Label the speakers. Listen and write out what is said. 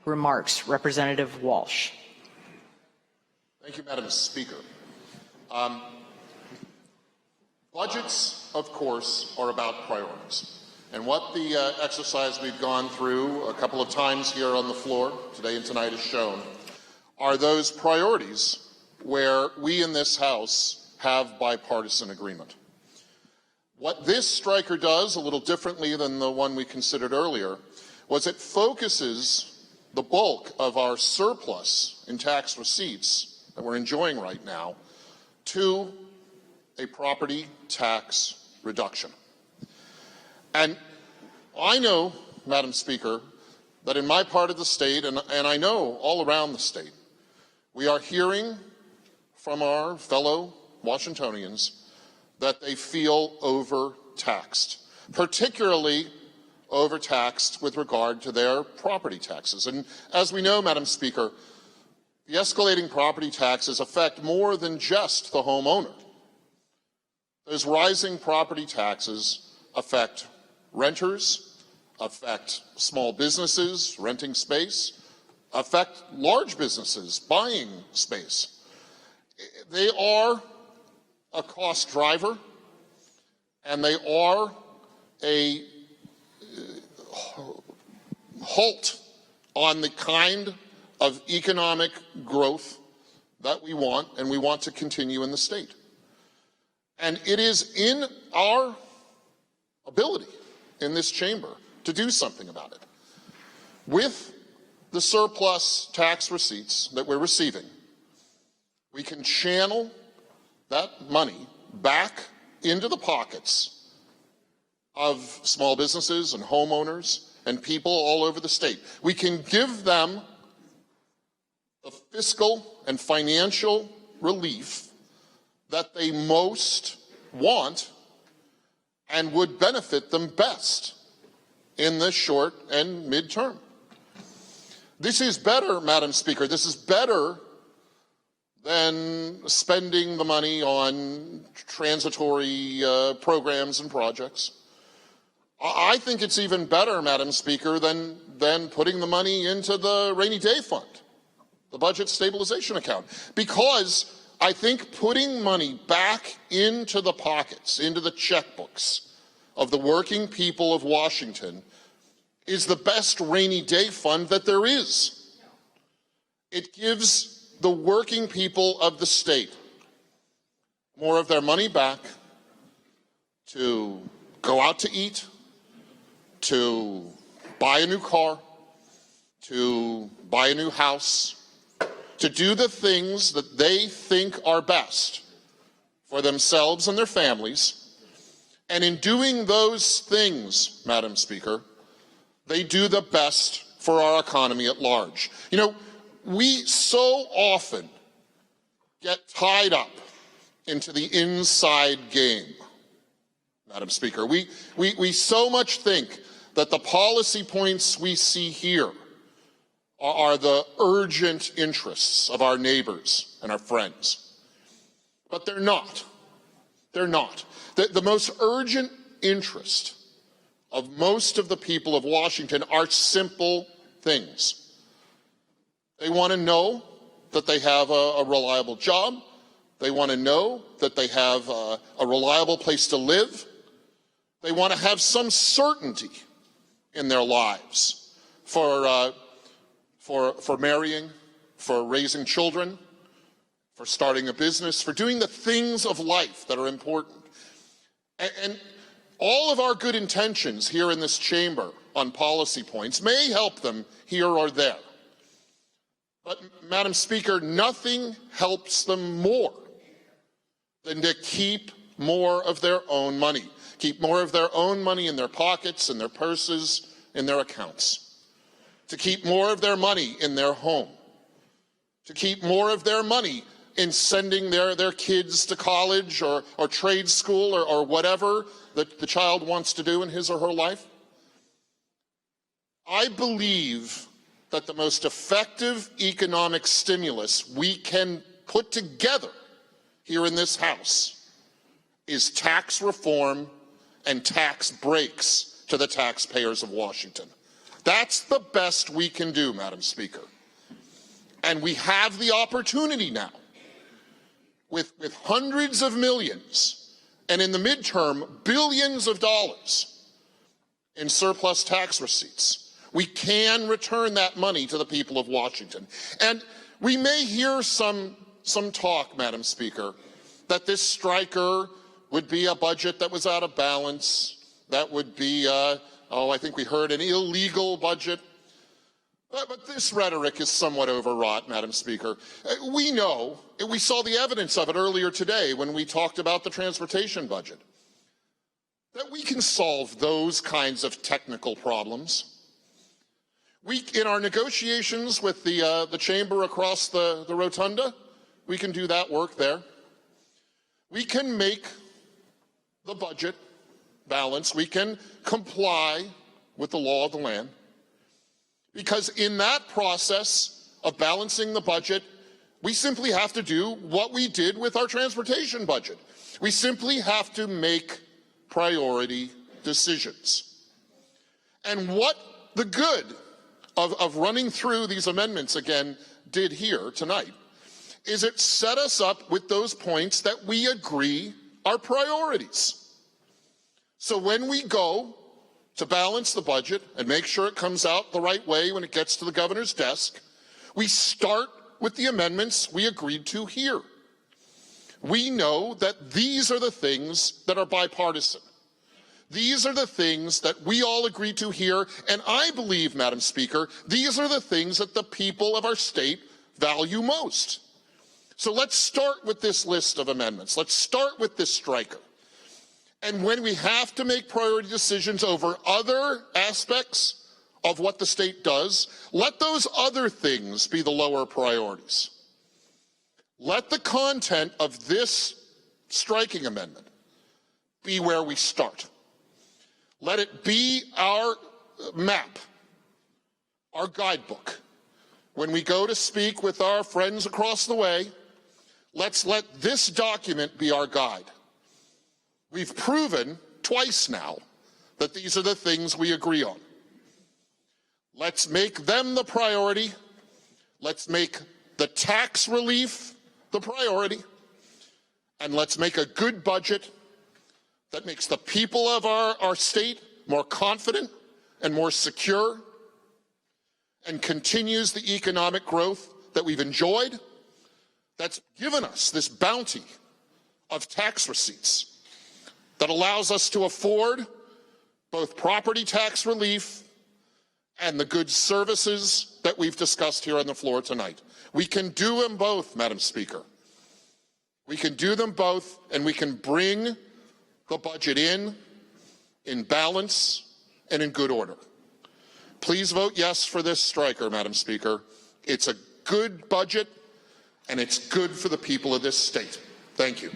Speaker 1: remarks. Representative Walsh.
Speaker 2: Thank you, Madam Speaker. Budgets, of course, are about priorities. And what the exercise we've gone through a couple of times here on the floor, today and tonight, has shown are those priorities where we in this House have bipartisan agreement. What this striker does, a little differently than the one we considered earlier, was it focuses the bulk of our surplus in tax receipts that we're enjoying right now to a property tax reduction. And I know, Madam Speaker, that in my part of the state, and I know all around the state, we are hearing from our fellow Washingtonians that they feel overtaxed, particularly overtaxed with regard to their property taxes. And as we know, Madam Speaker, the escalating property taxes affect more than just the homeowner. Those rising property taxes affect renters, affect small businesses renting space, affect large businesses buying space. They are a cost driver, and they are a halt on the kind of economic growth that we want and we want to continue in the state. And it is in our ability in this chamber to do something about it. With the surplus tax receipts that we're receiving, we can channel that money back into the pockets of small businesses and homeowners and people all over the state. We can give them the fiscal and financial relief that they most want and would benefit them best in the short and midterm. This is better, Madam Speaker, this is better than spending the money on transitory programs and projects. I think it's even better, Madam Speaker, than putting the money into the rainy day fund, the budget stabilization account, because I think putting money back into the pockets, into the checkbooks of the working people of Washington is the best rainy day fund that there is. It gives the working people of the state more of their money back to go out to eat, to buy a new car, to buy a new house, to do the things that they think are best for themselves and their families. And in doing those things, Madam Speaker, they do the best for our economy at large. You know, we so often get tied up into the inside game, Madam Speaker. We so much think that the policy points we see here are the urgent interests of our neighbors and our friends. But they're not. They're not. The most urgent interest of most of the people of Washington are simple things. They want to know that they have a reliable job. They want to know that they have a reliable place to live. They want to have some certainty in their lives for marrying, for raising children, for starting a business, for doing the things of life that are important. And all of our good intentions here in this chamber on policy points may help them here or there. But, Madam Speaker, nothing helps them more than to keep more of their own money. Keep more of their own money in their pockets, in their purses, in their accounts. To keep more of their money in their home. To keep more of their money in sending their kids to college or trade school or whatever that the child wants to do in his or her life. I believe that the most effective economic stimulus we can put together here in this House is tax reform and tax breaks to the taxpayers of Washington. That's the best we can do, Madam Speaker. And we have the opportunity now, with hundreds of millions, and in the midterm, billions of dollars in surplus tax receipts. We can return that money to the people of Washington. And we may hear some talk, Madam Speaker, that this striker would be a budget that was out of balance, that would be, I think we heard an illegal budget. But this rhetoric is somewhat overwrought, Madam Speaker. We know, we saw the evidence of it earlier today when we talked about the transportation budget, that we can solve those kinds of technical problems. In our negotiations with the chamber across the rotunda, we can do that work there. We can make the budget balance. We can comply with the law of the land. Because in that process of balancing the budget, we simply have to do what we did with our transportation budget. We simply have to make priority decisions. And what the good of running through these amendments again did here tonight is it set us up with those points that we agree are priorities. So when we go to balance the budget and make sure it comes out the right way when it gets to the governor's desk, we start with the amendments we agreed to here. We know that these are the things that are bipartisan. These are the things that we all agreed to here, and I believe, Madam Speaker, these are the things that the people of our state value most. So let's start with this list of amendments. Let's start with this striker. And when we have to make priority decisions over other aspects of what the state does, let those other things be the lower priorities. Let the content of this striking amendment be where we start. Let it be our map, our guidebook. When we go to speak with our friends across the way, let's let this document be our guide. We've proven twice now that these are the things we agree on. Let's make them the priority. Let's make the tax relief the priority. And let's make a good budget that makes the people of our state more confident and more secure and continues the economic growth that we've enjoyed, that's given us this bounty of tax receipts that allows us to afford both property tax relief and the good services that we've discussed here on the floor tonight. We can do them both, Madam Speaker. We can do them both, and we can bring the budget in balance and in good order. Please vote yes for this striker, Madam Speaker. It's a good budget, and it's good for the people of this state. Thank you.